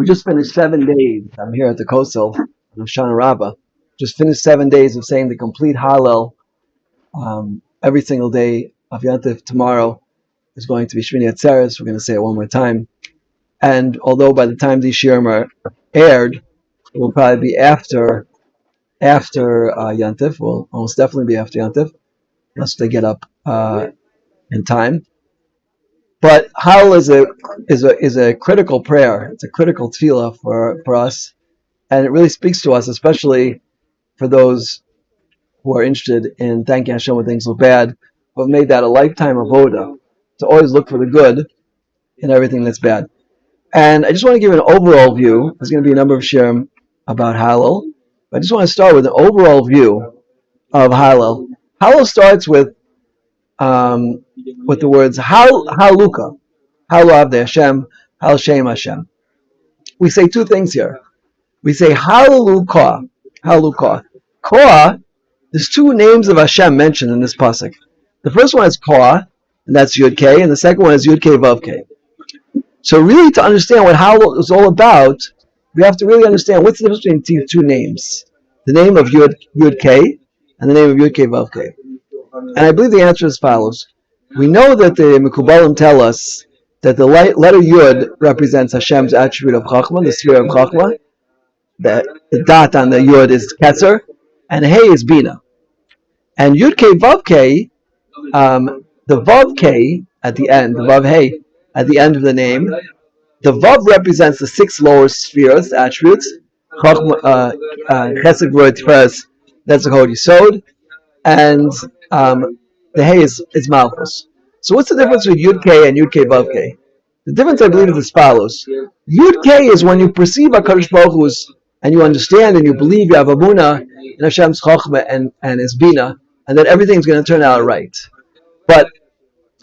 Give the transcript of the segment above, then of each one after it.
We just finished 7 days. I'm here at the Kosel of Shana Rabbah. Just finished 7 days of saying the complete Hallel every single day of Yantif. Tomorrow is going to be Shmini Atzeres. We're going to say it one more time. And although by the time these shiurim are aired, it will probably be after Yantif. Will almost definitely be after Yantif, unless they get up in time. But Hallel is a critical prayer. It's a critical tefillah for us, and it really speaks to us, especially for those who are interested in thanking Hashem when things look bad, who have made that a lifetime avoda, to always look for the good in everything that's bad. And I just want to give an overall view. There's going to be a number of shiurim about Hallel, but I just want to start with an overall view of Hallel. Hallel starts with the words Haluka, Halu Avdei Hashem, Hal Shem Hashem. We say two things here. We say Haluka, Haluka. Kah, there's two names of Hashem mentioned in this pasuk. The first one is Kah, and that's Yud K, and the second one is Yud K Vav K. So really, to understand what Hallel is all about, we have to really understand what's the difference between these two names: the name of Yud K and the name of Yud K Vav K. And I believe the answer is as follows. We know that the Mekubalim tell us that the letter Yud represents Hashem's attribute of Chachma, the sphere of Chachma. The dot on the Yud is Ketzer, and Hey is Bina. And Yud K Vav K, the Vav K at the end, the Vav Hey at the end of the name, the Vav represents the 6 lower spheres, attributes. Chachma, Chesed, Gvura, Tiferes, that's the Hod Yisod, and the Hey is Malchus. So what's the difference with Yud K and Yud K Vav K? The difference, I believe, is as follows. Yud K is when you perceive HaKadosh Baruch Hu's, and you understand and you believe you have Amunah in Hashem's Chochmah and His Bina, and that everything's going to turn out right. But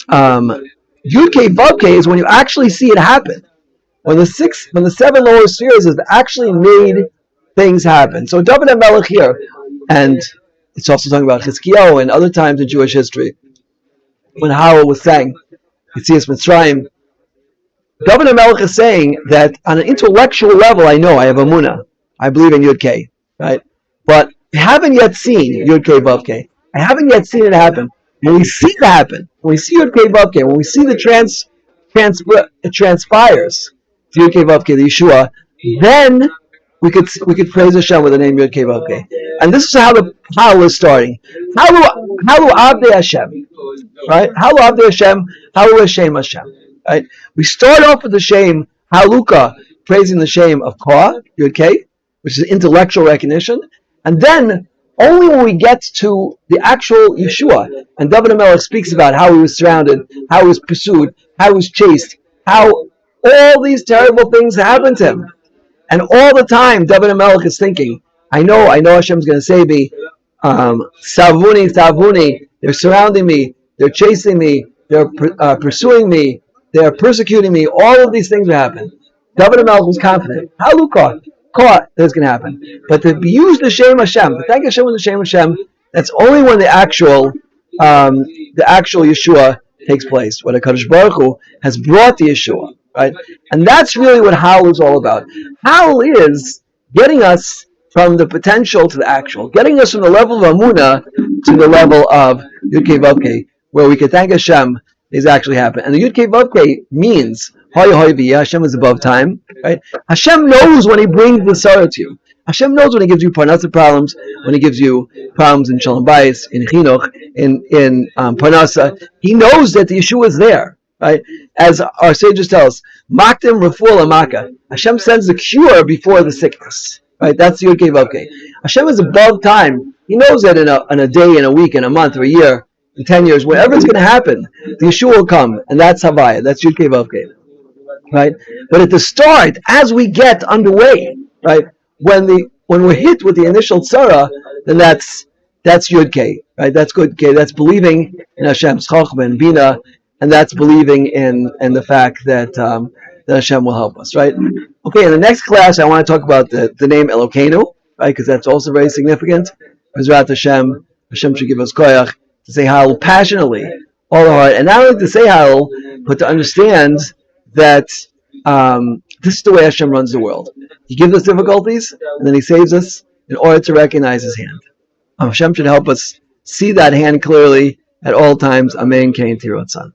Yud K Vav K is when you actually see it happen. When the 7 lower spheres have actually made things happen. So David HaMelech here, and it's also talking about Chizkiyahu and other times in Jewish history, when Hallel was sang, Yetzias Mitzrayim, David HaMelech is saying that on an intellectual level, I know I have Amunah. I believe in Yud K, right? But I haven't yet seen Yud K Vav K. I haven't yet seen it happen. When we see it happen, when we see Yud K Vav K, when we see it transpires to Yud K Vav K, the Yeshua, then we could praise Hashem with the name Yud K Vav K. And this is how the Hallel is starting. Halu Avdei Hashem, right? Halu Avdei Hashem, Halu Hashem Hashem, right? We start off with the shame, Haluka, praising the shame of Kah, Yud K, which is intellectual recognition, and then only when we get to the actual Yeshua, and David HaMelech speaks about how he was surrounded, how he was pursued, how he was chased, how all these terrible things happened to him. And all the time, David HaMelech is thinking, I know Hashem's going to save me. Savuni, they're surrounding me, they're chasing me, they're pursuing me, they're persecuting me. All of these things will happen. David HaMelech was confident. Haluka, Kah, that's going to happen. But to use the Shem Hashem, to thank Hashem with the Shem Hashem, that's only when the actual Yeshua takes place, when HaKadosh Baruch Hu has brought the Yeshua, right? And that's really what Hallel is all about. Hallel is getting us from the potential to the actual, getting us from the level of Amunah to the level of Yud K Vav K, where we can thank Hashem is actually happening. And the Yud K Vav K means Hashem is above time, right? Hashem knows when He brings the sorrow to you. Hashem knows when He gives you parnasa problems, when He gives you problems in Shalom Bayis, in Chinuch, in parnasa. He knows that the Yeshua is there, right? As our sages tell us, Maktim Refuah Lamaka. Hashem sends the cure before the sickness, right? That's the Yud K Vav K. Hashem is above time. He knows that in a day, in a week, in a month, or a year, in 10 years, whatever is going to happen, the Yeshua will come, and that's Havaya. That's Yud K Vav K. Right, but at the start, as we get underway, right, when we're hit with the initial tzara, then that's Yud K, right? That's Yud K. That's believing in Hashem's Chochmah and Bina, and that's believing in the fact that Hashem will help us, right? Okay, in the next class, I want to talk about the name Elokeinu, right? Because that's also very significant. Bezrat Hashem should give us koyach to say Hallel passionately, all the heart, and not only to say Hallel, but to understand that This is the way Hashem runs the world. He gives us difficulties, and then He saves us in order to recognize His hand. Hashem should help us see that hand clearly at all times. Amen. Kain Tirot San.